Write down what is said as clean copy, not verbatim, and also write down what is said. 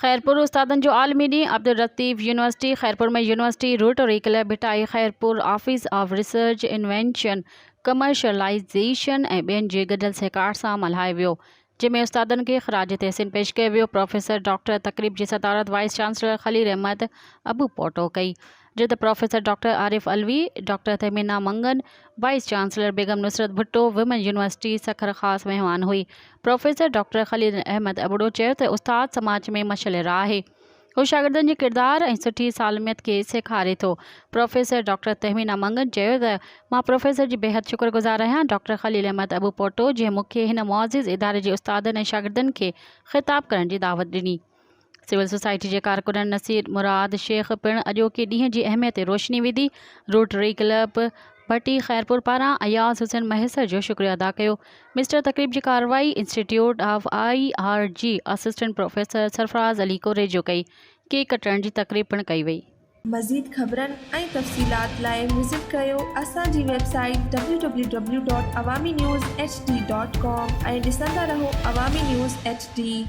खैरपुर उस्तादन जो आलमी ॾींहुं अब्दुल लतीफ़ यूनिवर्सिटी खैरपुर में university rotary club Bhittai Khairpur office of research invention commercialisation ऐं ॿियनि जे गॾियल सहकार सां मल्हायो वियो, जंहिंमें उस्तादनि खे ख़राज तहसीन पेश कयो वियो। प्रोफेसर डॉक्टर तक़रीब जी सदारत वाइस चांसलर ख़लील अहमद अबू पोटो कई, जिते professor doctor Arif Alvi, doctor Tahmina Mangan, vice chancellor Begum Nusrat Bhutto, women university Sukkur ख़ासि महिमान हुई। प्रोफेसर डॉक्टर ख़लील अहमद अबड़ो चयो त उस्ताद समाज में मशल राह आहे, हू शागिर्दनि जे किरदार ऐं सुठी सालमियत खे सेखारे थो। प्रोफेसर डॉक्टर तहमीना मंगन चयो त मां प्रोफेसर जी बेहद शुक्रगुज़ार आहियां डॉक्टर ख़लील अहमद अबू पोटो, जंहिं मूंखे हिन मुआज़िज़ इदारे जे उस्तादनि ऐं शागिर्दनि खे ख़िताब करण जी दावत ॾिनी। सिविल सोसाइटी जे कारकुननि नसीर मुराद शेख पिणु अॼोके ॾींहं जी अहमियत ते रोशनी विधी। रोटरी क्लब भट्टी खैरपुर पारां अयाज़ हुसैन महसर जो शुक्रिया अदा कयो। मिस्टर तक़रीब जी कार्रवाई institute of IRG assistant professor Sarfaraz Ali Korejo कई। केक कटण जी तक़रीब पिणु कई वई। मज़ीद ख़बरनि ऐं तफ़सीलात लाइ विज़िट कयो असांजी वेबसाइट www.awamiNewsHD.com ऐं ॾिसंदा रहो अवामी न्यूज़ HD।